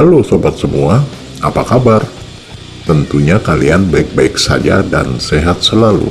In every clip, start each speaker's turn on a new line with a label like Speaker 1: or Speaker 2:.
Speaker 1: Halo sobat semua, apa kabar? Tentunya kalian baik-baik saja dan sehat selalu.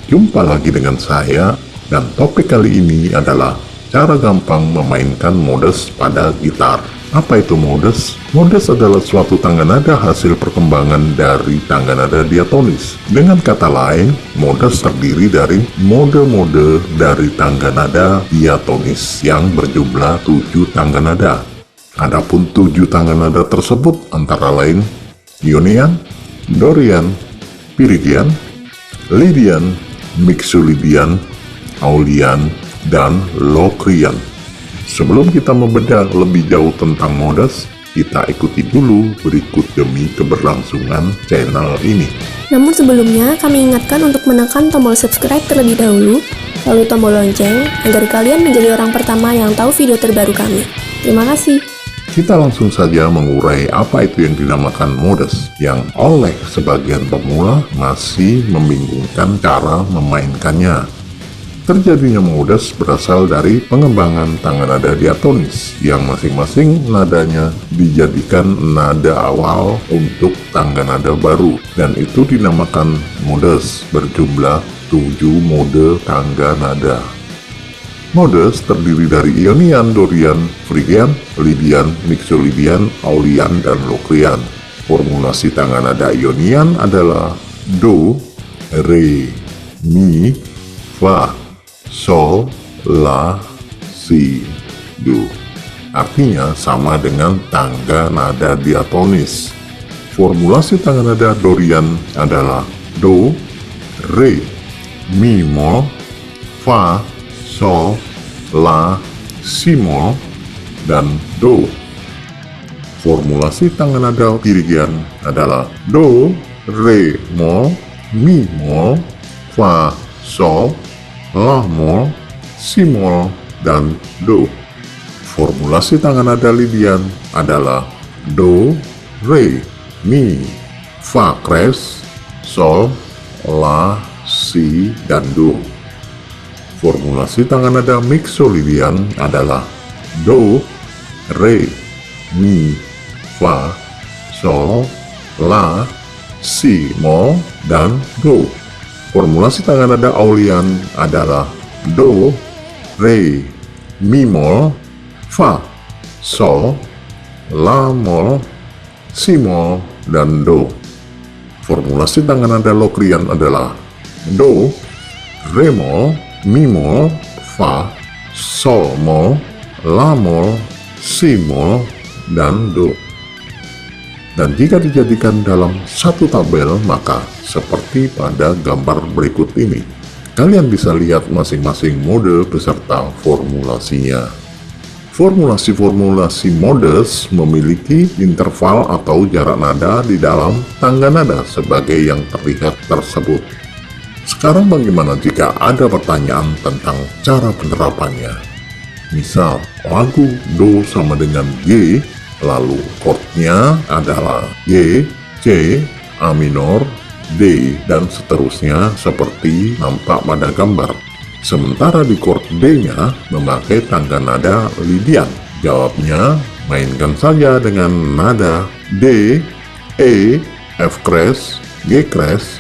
Speaker 1: Jumpa lagi dengan saya, dan topik kali ini adalah cara gampang memainkan modus pada gitar. Apa itu modus? Modus adalah suatu tangga nada hasil perkembangan dari tangga nada diatonis. Dengan kata lain, modus terdiri dari mode-mode dari tangga nada diatonis yang berjumlah 7 tangga nada. Adapun 7 tangga nada tersebut antara lain Ionian, Dorian, Phrygian, Lydian, Mixolydian, Aullian, dan Locrian. Sebelum kita membedah lebih jauh tentang modus, kita ikuti dulu berikut demi keberlangsungan channel ini.
Speaker 2: Namun sebelumnya, kami ingatkan untuk menekan tombol subscribe terlebih dahulu, lalu tombol lonceng, agar kalian menjadi orang pertama yang tahu video terbaru kami. Terima kasih.
Speaker 1: Kita langsung saja mengurai apa itu yang dinamakan modus, yang oleh sebagian pemula masih membingungkan cara memainkannya. Terjadinya modus berasal dari pengembangan tangga nada diatonis, yang masing-masing nadanya dijadikan nada awal untuk tangga nada baru, dan itu dinamakan modus berjumlah 7 mode tangga nada. Modus terdiri dari Ionian, Dorian, Phrygian, Lydian, Mixolydian, Aullian, dan Locrian. Formulasi tangga nada Ionian adalah Do, Re, Mi, Fa, Sol, La, Si, Do. Artinya sama dengan tangga nada diatonis. Formulasi tangga nada Dorian adalah Do, Re, Mi mol, Fa, Sol, La, Si mol, dan Do. Formulasi tangga nada Phrygian adalah Do, Re mol, Mi mol, Fa, Sol, La mol, Si mol, dan Do. Formulasi tangga nada Lydian adalah Do, Re, Mi, Fa kres, Sol, La, Si, dan Do. Formulasi tangga nada Mixolydian adalah Do, Re, Mi, Fa, Sol, La, Si mol, dan Do. Formulasi tangga nada Aullian adalah Do, Re, Mi mol, Fa, Sol, La mol, Si mol, dan Do. Formulasi tangga nada Locrian adalah Do, Re mol, Mi mol, Fa, Sol mol, La mol, Si mol, dan Do. Dan jika dijadikan dalam satu tabel, maka seperti pada gambar berikut ini. Kalian bisa lihat masing-masing mode beserta formulasinya. Formulasi modus memiliki interval atau jarak nada di dalam tangga nada sebagai yang terlihat tersebut. Sekarang bagaimana jika ada pertanyaan tentang cara penerapannya? Misal, lagu Do sama dengan G, lalu chordnya adalah G, C, A minor, D, dan seterusnya seperti nampak pada gambar. Sementara di chord D-nya memakai tangga nada Lydian. Jawabnya, mainkan saja dengan nada D, E, F kres, G kres,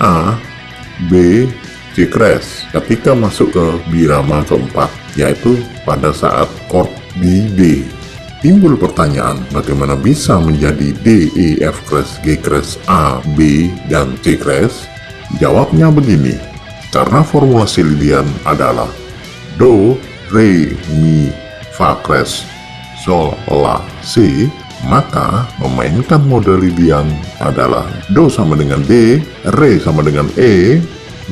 Speaker 1: A, B, C kres ketika masuk ke birama keempat, yaitu pada saat chord di D. Timbul pertanyaan, bagaimana bisa menjadi D, E, F kres, G kres, A, B, dan C kres? Jawabnya begini, karena formulasi Lydian adalah Do, Re, Mi, Fa kres, Sol, La, Si, maka memainkan mode Lydian adalah Do sama dengan D, Re sama dengan E,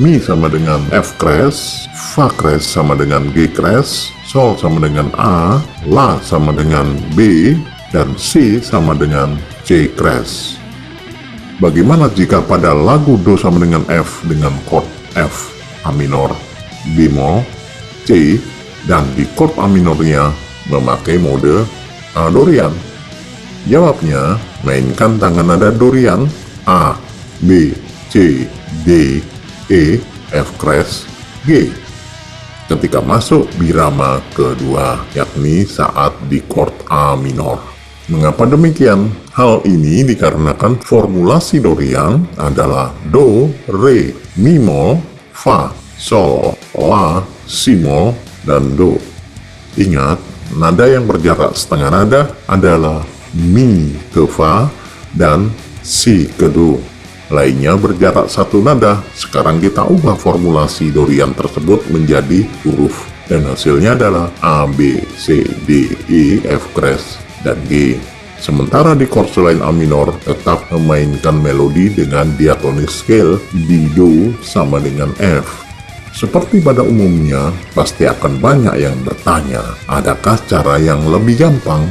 Speaker 1: Mi sama dengan F kres, Fa kres sama dengan G kres, Sol sama dengan A, La sama dengan B, dan Si sama dengan C kres. Bagaimana jika pada lagu Do sama dengan F dengan chord F, A minor, bemol, C, dan di chord A minornya memakai mode A Dorian? Jawabnya, mainkan tangga nada Dorian A, B, C, D, E, F kres, G. Ketika masuk birama kedua, yakni saat di chord A minor. Mengapa demikian? Hal ini dikarenakan formulasi Dorian adalah Do, Re, Mi mol, Fa, Sol, La, Si mol, dan Do. Ingat, nada yang berjarak setengah nada adalah Mi ke Fa dan Si ke Do. Lainnya berjarak satu nada. Sekarang kita ubah formulasi Dorian tersebut menjadi huruf. Dan hasilnya adalah A, B, C, D, E, F crash, dan G. Sementara di chord selain A minor tetap memainkan melodi dengan diatonis scale di Do sama dengan F. Seperti pada umumnya, pasti akan banyak yang bertanya, adakah cara yang lebih gampang?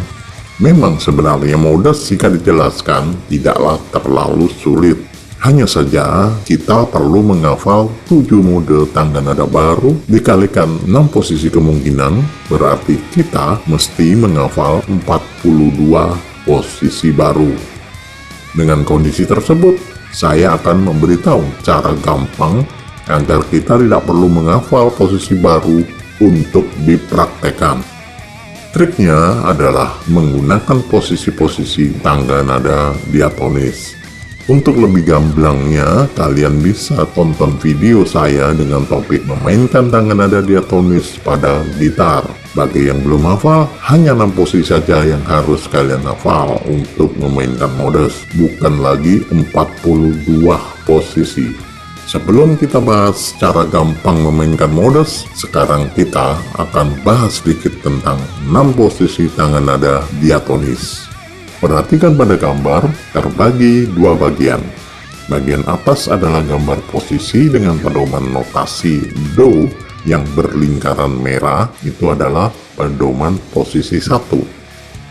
Speaker 1: Memang sebenarnya modus jika dijelaskan tidaklah terlalu sulit. Hanya saja kita perlu menghafal 7 mode tangga nada baru dikalikan 6 posisi kemungkinan, berarti kita mesti menghafal 42 posisi baru. Dengan kondisi tersebut, saya akan memberitahu cara gampang agar kita tidak perlu menghafal posisi baru untuk dipraktekkan. Triknya adalah menggunakan posisi-posisi tangga nada diatonis. Untuk lebih gamblangnya, kalian bisa tonton video saya dengan topik memainkan tangga nada diatonis pada gitar. Bagi yang belum hafal, hanya 6 posisi saja yang harus kalian hafal untuk memainkan modus, bukan lagi 42 posisi. Sebelum kita bahas cara gampang memainkan modus, sekarang kita akan bahas sedikit tentang 6 posisi tangga nada diatonis. Perhatikan pada gambar, terbagi 2 bagian. Bagian atas adalah gambar posisi dengan pedoman notasi Do yang berlingkaran merah, itu adalah pedoman posisi 1.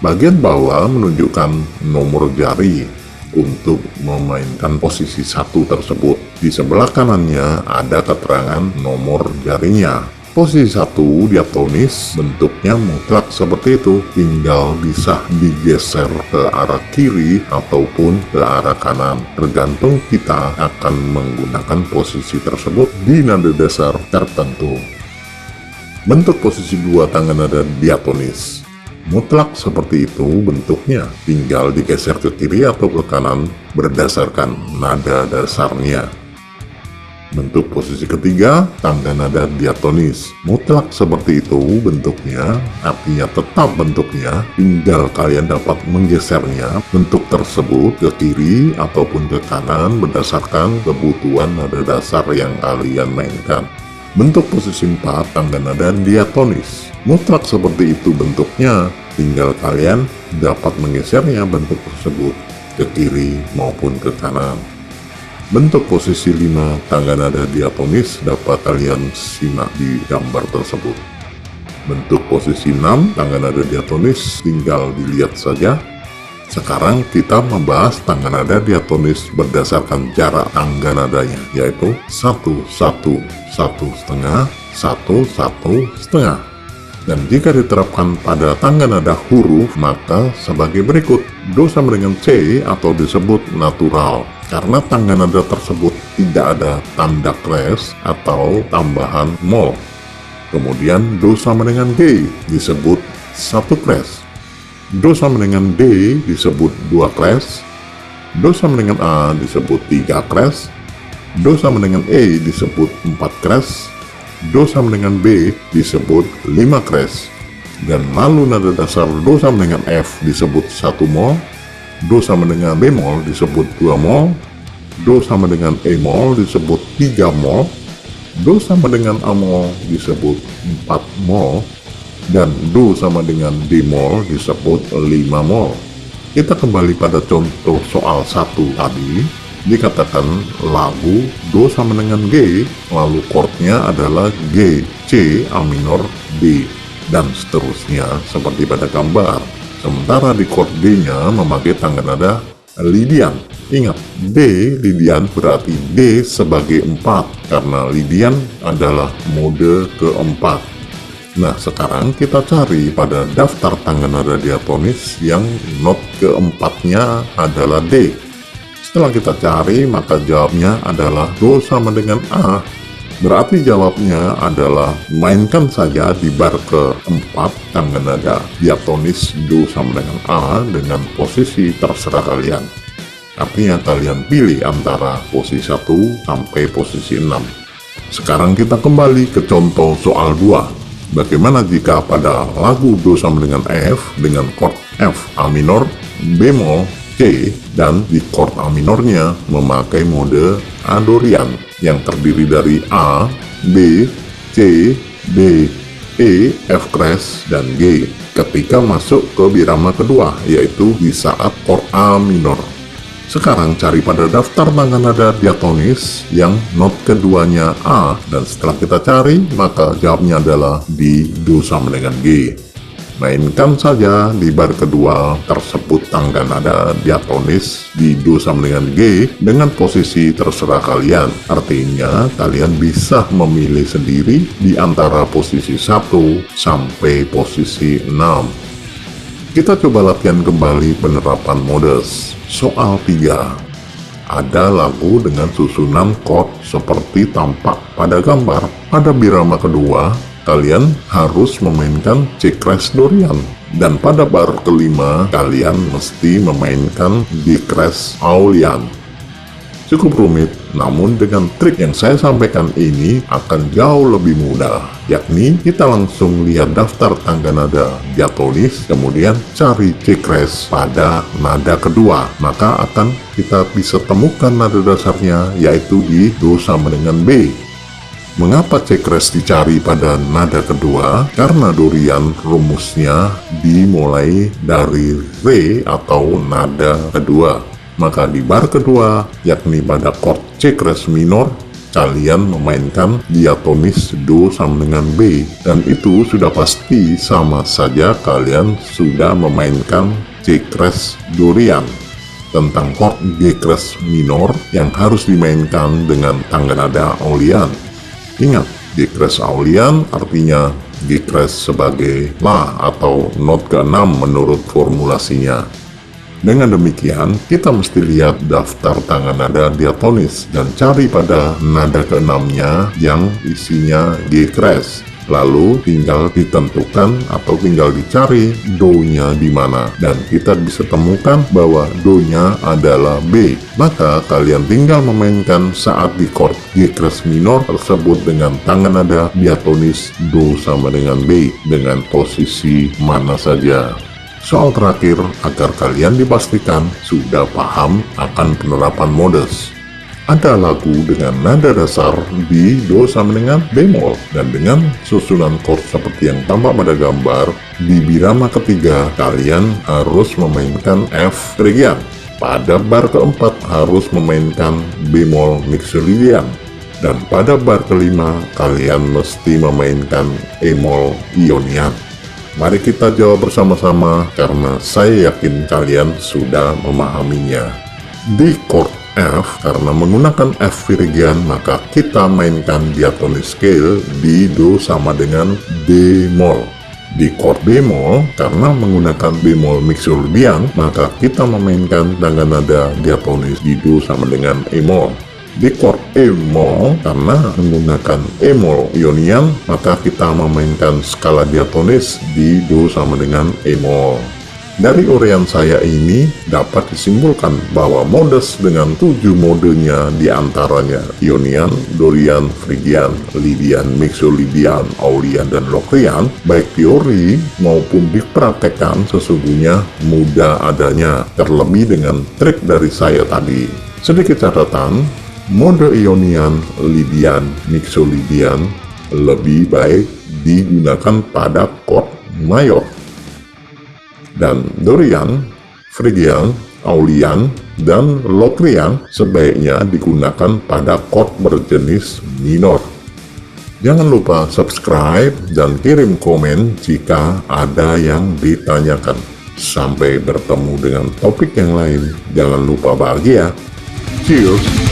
Speaker 1: Bagian bawah menunjukkan nomor jari untuk memainkan posisi 1 tersebut. Di sebelah kanannya ada keterangan nomor jarinya. Posisi 1 diatonis bentuknya mutlak seperti itu, tinggal bisa digeser ke arah kiri ataupun ke arah kanan, tergantung kita akan menggunakan posisi tersebut di nada dasar tertentu. Bentuk posisi 2 tangga nada diatonis mutlak seperti itu bentuknya, tinggal digeser ke kiri atau ke kanan berdasarkan nada dasarnya. Bentuk posisi ketiga, tangga nada diatonis. Mutlak seperti itu bentuknya, artinya tetap bentuknya, tinggal kalian dapat menggesernya bentuk tersebut ke kiri ataupun ke kanan berdasarkan kebutuhan nada dasar yang kalian mainkan. Bentuk posisi 4, tangga nada diatonis. Mutlak seperti itu bentuknya, tinggal kalian dapat menggesernya bentuk tersebut ke kiri maupun ke kanan. Bentuk posisi 5 tangga nada diatonis dapat kalian simak di gambar tersebut. Bentuk posisi 6 tangga nada diatonis tinggal dilihat saja. Sekarang kita membahas tangga nada diatonis berdasarkan jarak tangga nadanya, yaitu 1, 1, 1 setengah, 1, 1 setengah. Dan jika diterapkan pada tangga nada huruf, maka sebagai berikut. Do sama dengan C atau disebut natural, karena tangga nada tersebut tidak ada tanda crash atau tambahan mol. Kemudian Do sama dengan G disebut 1 crash. Do sama dengan D disebut 2 crash. Do sama dengan A disebut 3 crash. Do sama dengan E disebut 4 crash. Do sama dengan B disebut 5 crash. Dan lalu nada dasar Do sama dengan F disebut 1 mol. Do sama dengan bemol disebut 2 mol. Do sama dengan E mol disebut 3 mol. Do sama dengan A mol disebut 4 mol. Dan Do sama dengan D mol disebut 5 mol. Kita kembali pada contoh soal 1 tadi. Dikatakan lagu Do sama dengan G, lalu chordnya adalah G, C, A minor, D, dan seterusnya seperti pada gambar. Sementara di chord D-nya memakai tangga nada Lydian. Ingat, D Lydian berarti D sebagai 4, karena Lydian adalah mode keempat. Nah, sekarang kita cari pada daftar tangga nada diatonis yang not keempatnya adalah D. Setelah kita cari, maka jawabnya adalah Do sama dengan A. Berarti jawabnya adalah mainkan saja di bar keempat tangga nada diatonis Do sama dengan A dengan posisi terserah kalian. Artinya kalian pilih antara posisi 1 sampai posisi 6. Sekarang kita kembali ke contoh soal 2. Bagaimana jika pada lagu Do sama dengan F dengan chord F A minor, bemol, C, dan di chord A minornya memakai mode A Dorian yang terdiri dari A, B, C, D, E, F crash, dan G ketika masuk ke birama kedua, yaitu di saat chord A minor. Sekarang cari pada daftar tangga nada diatonis yang not keduanya A, dan setelah kita cari maka jawabnya adalah di Do sama dengan G. Mainkan saja di bar kedua tersebut tangga nada diatonis di Do sama dengan G dengan posisi terserah kalian. Artinya kalian bisa memilih sendiri di antara posisi 1 sampai posisi 6. Kita coba latihan kembali penerapan modus. Soal 3. Ada lagu dengan susunan chord seperti tampak pada gambar. Pada birama kedua, kalian harus memainkan C crash Dorian, dan pada bar kelima kalian mesti memainkan D crash Aulian. Cukup rumit, namun dengan trik yang saya sampaikan ini akan jauh lebih mudah, yakni kita langsung lihat daftar tangga nada diatonis, kemudian cari C crash pada nada kedua, maka akan kita bisa temukan nada dasarnya, yaitu di Do sama dengan B. Mengapa C crash dicari pada nada kedua? Karena Dorian rumusnya dimulai dari Re atau nada kedua. Maka di bar kedua, yakni pada chord C crash minor, kalian memainkan diatonis Do sama dengan B. Dan itu sudah pasti sama saja kalian sudah memainkan C crash Dorian. Tentang chord G crash minor yang harus dimainkan dengan tangga nada Aulian. Ingat, G crash Aulian artinya G crash sebagai La atau not ke-6 menurut formulasinya. Dengan demikian, kita mesti lihat daftar tangga nada diatonis dan cari pada nada ke-6-nya yang isinya G crash. Lalu tinggal ditentukan atau tinggal dicari Do-nya di mana, dan kita bisa temukan bahwa Do-nya adalah B. Maka kalian tinggal memainkan saat di chord G crash minor tersebut dengan tangga nada diatonis Do sama dengan B dengan posisi mana saja. Soal terakhir agar kalian dipastikan sudah paham akan penerapan modus. Ada lagu dengan nada dasar di Do sama dengan bemol, dan dengan susunan chord seperti yang tampak pada gambar, di birama ketiga kalian harus memainkan F Phrygian. Pada bar keempat harus memainkan bemol mixolydian, dan pada bar kelima kalian mesti memainkan E-mol Ionian. Mari kita jawab bersama-sama karena saya yakin kalian sudah memahaminya. Di chord F, karena menggunakan F Phrygian, maka kita mainkan diatonis scale di Do sama dengan bemol. Di chord bemol, karena menggunakan bemol mixolydian, maka kita memainkan tangga nada diatonis di Do sama dengan E-mol. Di chord E-mol, karena menggunakan E-mol Ionian, maka kita memainkan skala diatonis di Do sama dengan E-mol. Dari uraian saya ini dapat disimpulkan bahwa modus dengan 7 modenya diantaranya Ionian, Dorian, Phrygian, Lydian, Mixolydian, Aulian, dan Locrian, baik teori maupun dipraktekkan sesungguhnya mudah adanya, terlebih dengan trik dari saya tadi. Sedikit catatan, mode Ionian, Lydian, Mixolydian lebih baik digunakan pada chord mayor. Dan Dorian, Phrygian, Aulian, dan Locrian sebaiknya digunakan pada chord berjenis minor. Jangan lupa subscribe dan kirim komen jika ada yang ditanyakan. Sampai bertemu dengan topik yang lain. Jangan lupa bahagia. Cheers!